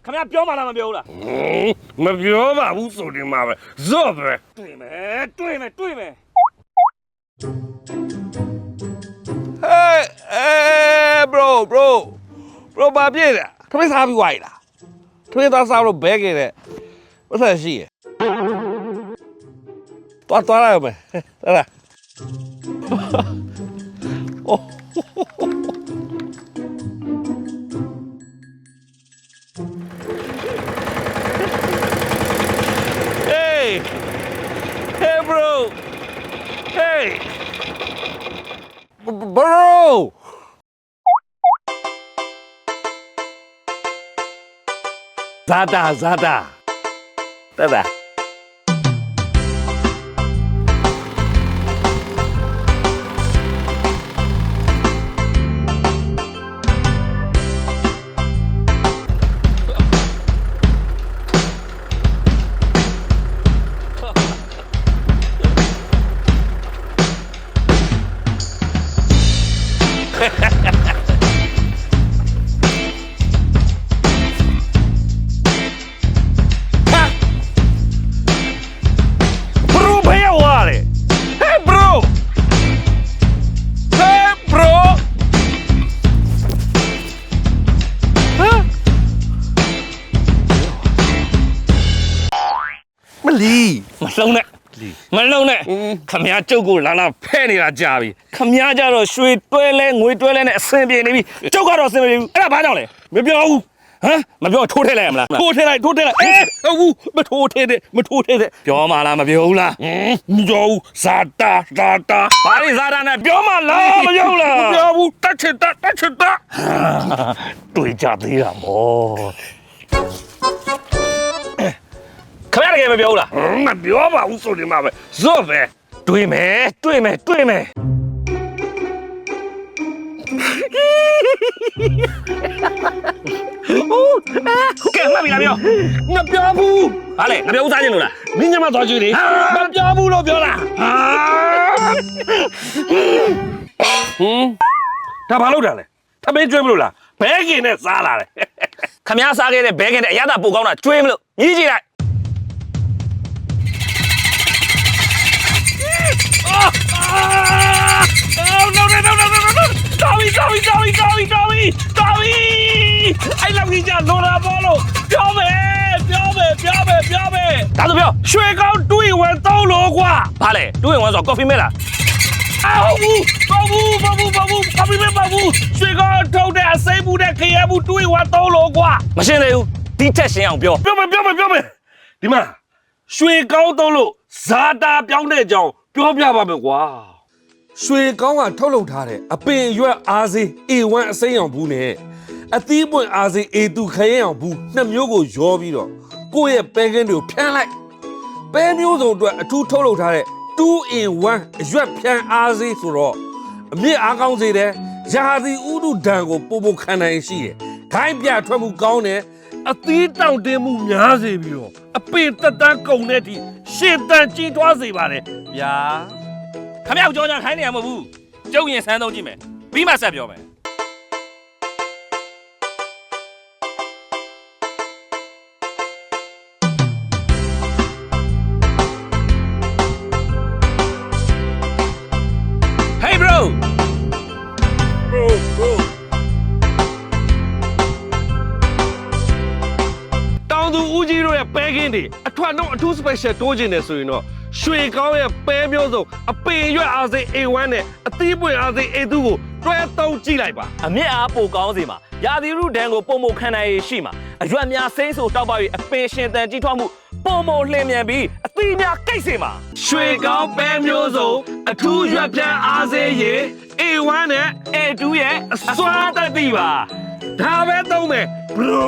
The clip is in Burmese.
ခင်ဗျာပြောမှလားမပြောဘူးလားမပြောပါဘူးဆိုဒီမှာပဲဇော့ပဲတွေ့မယ် Hey, bro ဘာပြည့်လဲထမင်းစားပြီးဝိုင်းလားထမင်းသားစားလို့ဘဲခဲ့တဲ့ပတ်သက်ရှိရသွားရမယ်ဟဲ့လားအိုး Hey bro Hey bro Zada 对吧မလုံးနဲ့ခမည်းကျုပ်ကိုလာဖဲ့နေတာကြာပြီခမည်းကြတော့ရွှေတွဲလဲငွေတွဲလဲနဲ့အဆင်ပြေနေပြီကျုပ်ကတော့အဆင်မပြေဘူးအဲ့ဒါဘာကြောင့်လဲမပြောဘူးဟမ်မပြောထိုးထည့်လိုက်ရမလားထိုးထည့်လိုက်ဟုတ်ဘူးမထိုးထည့်တဲ့ပြောမှလားမပြောဘူးလားမပြောဘူးဇာတာဘာလဲဇာတာနဲ့ပြောမှလားမပြောဘူးလားမပြောဘူးတတ်ချစ်တာတွေ့ကြသေးတာမောခမရကမပြောဘူးလားမပြောပါဘူးဆိုဒီမှာပဲဇော့ပဲတွေ့မယ်ကဲမှတ်ပြီလားပြောမပြောဘူးဟာလေမပြောဘူးစားခြင်းလို့လားမင်းညမသွားကြည့်လေမပြောဘူးလို့ပြောလားဒါဘာလို့တာလဲထမင်းကျွေးမလို့လားဘဲကင်နဲ့စားလာတယ်ခမရစားခဲ့တဲ့ဘဲကင်နဲ့အရသာပိုကောင်းတာကျွေးမလို့ညီးကြည့်လိုက်No! တော်ပြီအဲ့လောက်ကြီးကြလော်တာဘောလို့ပြောမယ်ဒါဆိုပြောရွှေကောင်းတွေးဝင်သုံးလို့ကွာဘာလဲတွေးဝင်ဆိုကော်ဖီမဲလားဟုတ်ဘူးကော်ဖီမဲပါဘူးရွှေကောင်းထုတ်တဲ့အစိမ်းဘူးတဲ့ခရဲဘူးတွေးဝင်သုံးလို့ကွာမရှင်းသေးဘူးဒီချက်ရှင်းအောင်ပြောမယ်ဒီမှာရွှေကောင်းသုံးလို့ဇာတာပြောင်းတဲ့အကြောင်းပြောပြပါမယ်ကွာရွှေကောင်းကထုတ်လုပ်ထားတဲ့အပင်ရွက်အားစေး A1 အစိမ်းရောင်ဘူးနဲ့အသီးပွင့်အားစေး A2 ခရဲရောင်ဘူးနှစ်မျိုးကိုရောပြီးတော့ကိုယ့်ရဲ့ပဲကင်းတွေကိုဖြန်းလိုက်ပဲမျိုးစုံအတွက်အထူးထုတ်လုပ်ထားတဲ့2-in-1 အရွက်ဖြန်းအားစေးဆိုတော့အမြင့်အားကောင်းစေတယ်ရာသီဥတုဒဏ်ကိုပိုခံနိုင်ရှိတယ်ခိုင်းပြထွက်မှုကောင်းတယ်အသီးတောင့်တင်းမှုများစေပြီးတော့အပင်သက်တမ်းကုန်တဲ့အထိရှည်တန်ကြီးထွားစေပါတယ်ဗျာခမရောက်ကြောကြခိုင်းနေရမဟုတ်ဘူးကျုပ်ရင်ဆန်းသုံးကြည့်မယ်ပြီးမှဆက်ပြောမယ်Hey bro တောင်သူဦးကြီးတို့ရဲ့ပဲကင်းတွေအထွတ်တော့အထူး special တိုးကျင်တယ်ဆိုရင်တော့ရွှေကောင်းရဲ့ပဲမျိုးစုံအပင်ရွက်အားစိမ်း A1 နဲ့အသီးပွင့်အားစိမ်း A2 ကိုတွဲသုံးကြည့်လိုက်ပါအမြင့်အားပိုကောင်းစေမှာရာသီဥတုဒဏ်ကိုပုံခံနိုင်ရရှိမှာအရွက်များစိမ်းဆိုတောက်ပ၍အပင်ရှင်တန်ကြီးထွားမှုပုံလှည့်မြန်ပြီးအသီးများကိတ်စေမှာရွှေကောင်းပဲမျိုးစုံအထူးရွက်ပြန်အားစိမ်းရေ A1 နဲ့ A2 ရဲ့အစွမ်းတတ်သိပါဒါပဲသုံးမယ် bro